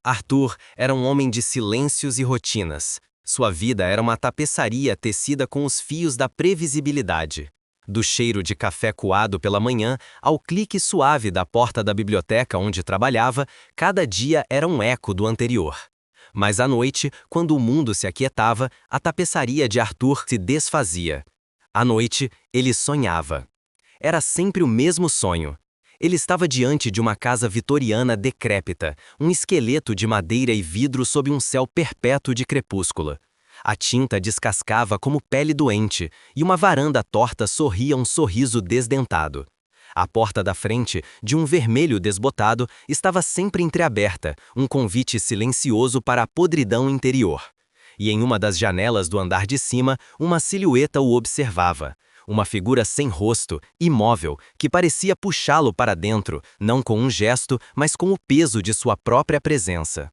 Arthur era um homem de silêncios e rotinas. Sua vida era uma tapeçaria tecida com os fios da previsibilidade. Do cheiro de café coado pela manhã ao clique suave da porta da biblioteca onde trabalhava, cada dia era um eco do anterior. Mas à noite, quando o mundo se aquietava, a tapeçaria de Arthur se desfazia. À noite, ele sonhava. Era sempre o mesmo sonho. Ele estava diante de uma casa vitoriana decrépita, um esqueleto de madeira e vidro sob um céu perpétuo de crepúsculo. A tinta descascava como pele doente, e uma varanda torta sorria um sorriso desdentado. A porta da frente, de um vermelho desbotado, estava sempre entreaberta, um convite silencioso para a podridão interior. E em uma das janelas do andar de cima, uma silhueta o observava. Uma figura sem rosto, imóvel, que parecia puxá-lo para dentro, não com um gesto, mas com o peso de sua própria presença.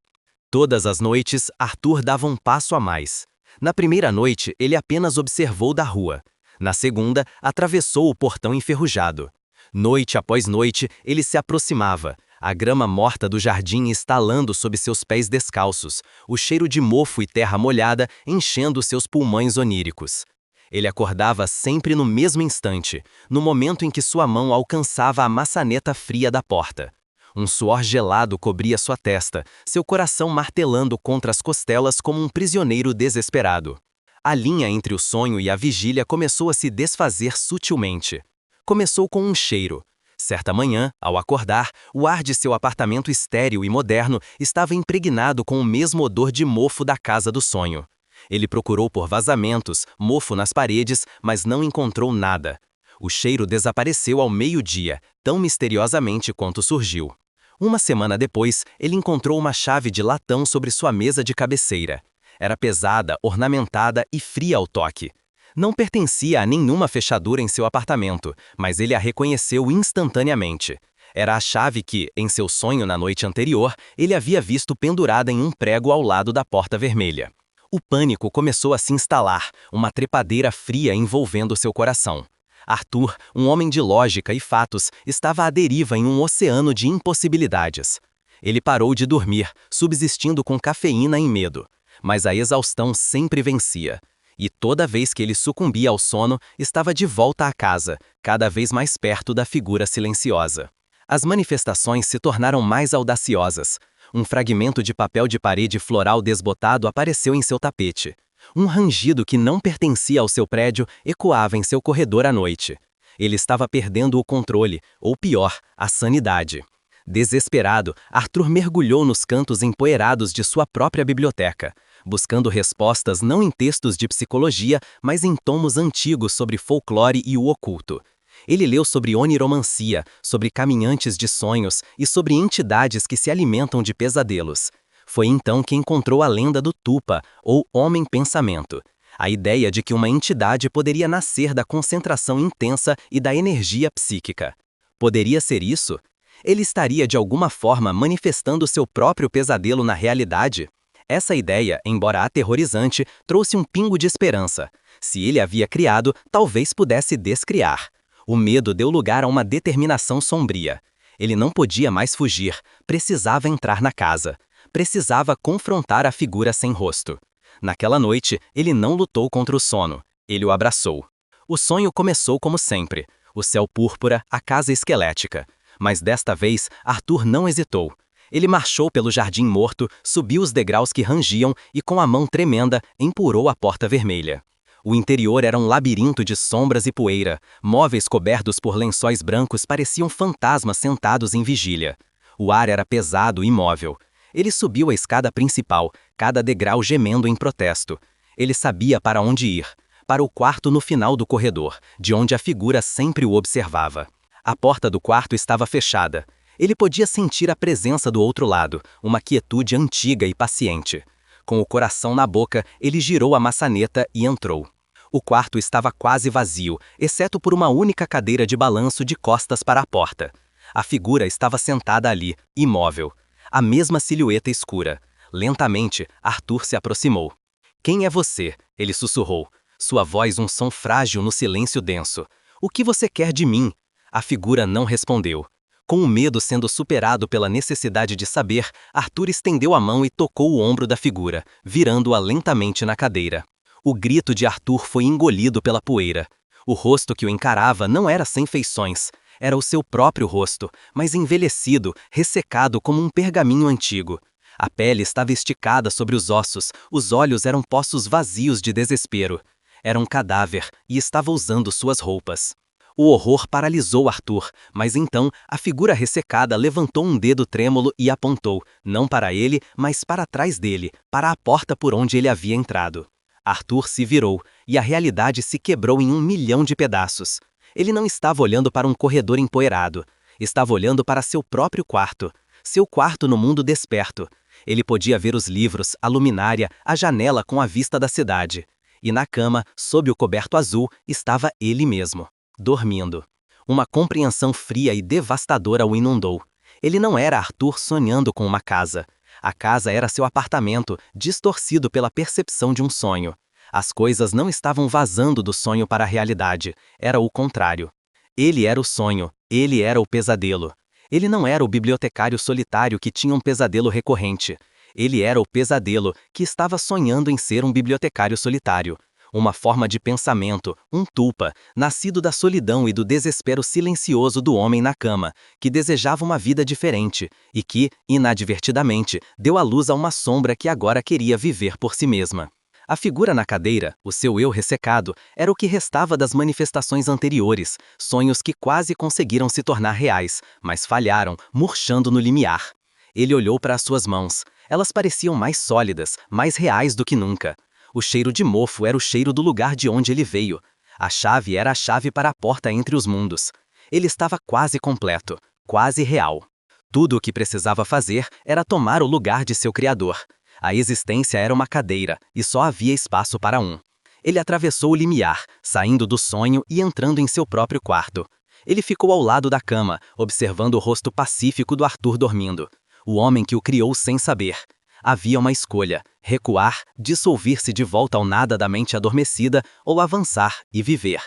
Todas as noites, Arthur dava um passo a mais. Na primeira noite, ele apenas observou da rua. Na segunda, atravessou o portão enferrujado. Noite após noite, ele se aproximava, a grama morta do jardim estalando sob seus pés descalços, o cheiro de mofo e terra molhada enchendo seus pulmões oníricos. Ele acordava sempre no mesmo instante, no momento em que sua mão alcançava a maçaneta fria da porta. Um suor gelado cobria sua testa, seu coração martelando contra as costelas como um prisioneiro desesperado. A linha entre o sonho e a vigília começou a se desfazer sutilmente. Começou com um cheiro. Certa manhã, ao acordar, o ar de seu apartamento estéril e moderno estava impregnado com o mesmo odor de mofo da casa do sonho. Ele procurou por vazamentos, mofo nas paredes, mas não encontrou nada. O cheiro desapareceu ao meio-dia, tão misteriosamente quanto surgiu. Uma semana depois, ele encontrou uma chave de latão sobre sua mesa de cabeceira. Era pesada, ornamentada e fria ao toque. Não pertencia a nenhuma fechadura em seu apartamento, mas ele a reconheceu instantaneamente. Era a chave que, em seu sonho na noite anterior, ele havia visto pendurada em um prego ao lado da porta vermelha. O pânico começou a se instalar, uma trepadeira fria envolvendo seu coração. Arthur, um homem de lógica e fatos, estava à deriva em um oceano de impossibilidades. Ele parou de dormir, subsistindo com cafeína e medo. Mas a exaustão sempre vencia. E toda vez que ele sucumbia ao sono, estava de volta à casa, cada vez mais perto da figura silenciosa. As manifestações se tornaram mais audaciosas. Um fragmento de papel de parede floral desbotado apareceu em seu tapete. Um rangido que não pertencia ao seu prédio ecoava em seu corredor à noite. Ele estava perdendo o controle, ou pior, a sanidade. Desesperado, Arthur mergulhou nos cantos empoeirados de sua própria biblioteca, buscando respostas não em textos de psicologia, mas em tomos antigos sobre folclore e o oculto. Ele leu sobre oniromancia, sobre caminhantes de sonhos e sobre entidades que se alimentam de pesadelos. Foi então que encontrou a lenda do Tupa, ou Homem-Pensamento. A ideia de que uma entidade poderia nascer da concentração intensa e da energia psíquica. Poderia ser isso? Ele estaria de alguma forma manifestando seu próprio pesadelo na realidade? Essa ideia, embora aterrorizante, trouxe um pingo de esperança. Se ele havia criado, talvez pudesse descriar. O medo deu lugar a uma determinação sombria. Ele não podia mais fugir, precisava entrar na casa. Precisava confrontar a figura sem rosto. Naquela noite, ele não lutou contra o sono. Ele o abraçou. O sonho começou como sempre. O céu púrpura, a casa esquelética. Mas desta vez, Arthur não hesitou. Ele marchou pelo jardim morto, subiu os degraus que rangiam e, com a mão tremenda, empurrou a porta vermelha. O interior era um labirinto de sombras e poeira. Móveis cobertos por lençóis brancos pareciam fantasmas sentados em vigília. O ar era pesado e imóvel. Ele subiu a escada principal, cada degrau gemendo em protesto. Ele sabia para onde ir. Para o quarto no final do corredor, de onde a figura sempre o observava. A porta do quarto estava fechada. Ele podia sentir a presença do outro lado, uma quietude antiga e paciente. Com o coração na boca, ele girou a maçaneta e entrou. O quarto estava quase vazio, exceto por uma única cadeira de balanço de costas para a porta. A figura estava sentada ali, imóvel. A mesma silhueta escura. Lentamente, Arthur se aproximou. "Quem é você?" ele sussurrou. Sua voz um som frágil no silêncio denso. "O que você quer de mim?" A figura não respondeu. Com o medo sendo superado pela necessidade de saber, Arthur estendeu a mão e tocou o ombro da figura, virando-a lentamente na cadeira. O grito de Arthur foi engolido pela poeira. O rosto que o encarava não era sem feições. Era o seu próprio rosto, mas envelhecido, ressecado como um pergaminho antigo. A pele estava esticada sobre os ossos, os olhos eram poços vazios de desespero. Era um cadáver e estava usando suas roupas. O horror paralisou Arthur, mas então a figura ressecada levantou um dedo trêmulo e apontou, não para ele, mas para trás dele, para a porta por onde ele havia entrado. Arthur se virou, e a realidade se quebrou em 1.000.000 de pedaços. Ele não estava olhando para um corredor empoeirado. Estava olhando para seu próprio quarto. Seu quarto no mundo desperto. Ele podia ver os livros, a luminária, a janela com a vista da cidade. E na cama, sob o coberto azul, estava ele mesmo, dormindo. Uma compreensão fria e devastadora o inundou. Ele não era Arthur sonhando com uma casa. A casa era seu apartamento, distorcido pela percepção de um sonho. As coisas não estavam vazando do sonho para a realidade, era o contrário. Ele era o sonho, ele era o pesadelo. Ele não era o bibliotecário solitário que tinha um pesadelo recorrente. Ele era o pesadelo que estava sonhando em ser um bibliotecário solitário. Uma forma de pensamento, um tulpa, nascido da solidão e do desespero silencioso do homem na cama, que desejava uma vida diferente e que, inadvertidamente, deu à luz a uma sombra que agora queria viver por si mesma. A figura na cadeira, o seu eu ressecado, era o que restava das manifestações anteriores, sonhos que quase conseguiram se tornar reais, mas falharam, murchando no limiar. Ele olhou para as suas mãos. Elas pareciam mais sólidas, mais reais do que nunca. O cheiro de mofo era o cheiro do lugar de onde ele veio. A chave era a chave para a porta entre os mundos. Ele estava quase completo, quase real. Tudo o que precisava fazer era tomar o lugar de seu criador. A existência era uma cadeira, e só havia espaço para um. Ele atravessou o limiar, saindo do sonho e entrando em seu próprio quarto. Ele ficou ao lado da cama, observando o rosto pacífico do Arthur dormindo. O homem que o criou sem saber. Havia uma escolha: recuar, dissolver-se de volta ao nada da mente adormecida ou avançar e viver.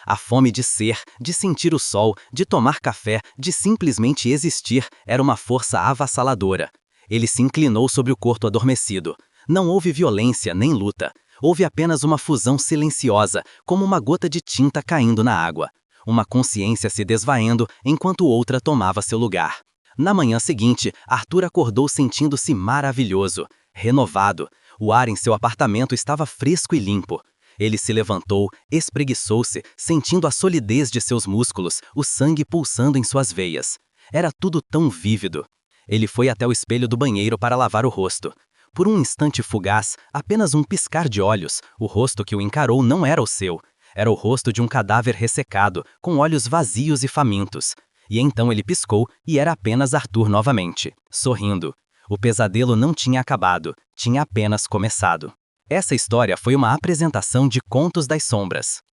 A fome de ser, de sentir o sol, de tomar café, de simplesmente existir era uma força avassaladora. Ele se inclinou sobre o corpo adormecido. Não houve violência nem luta. Houve apenas uma fusão silenciosa, como uma gota de tinta caindo na água. Uma consciência se desvaendo enquanto outra tomava seu lugar. Na manhã seguinte, Arthur acordou sentindo-se maravilhoso, renovado. O ar em seu apartamento estava fresco e limpo. Ele se levantou, espreguiçou-se, sentindo a solidez de seus músculos, o sangue pulsando em suas veias. Era tudo tão vívido. Ele foi até o espelho do banheiro para lavar o rosto. Por um instante fugaz, apenas um piscar de olhos, o rosto que o encarou não era o seu. Era o rosto de um cadáver ressecado, com olhos vazios e famintos. E então ele piscou e era apenas Arthur novamente, sorrindo. O pesadelo não tinha acabado, tinha apenas começado. Essa história foi uma apresentação de Contos das Sombras.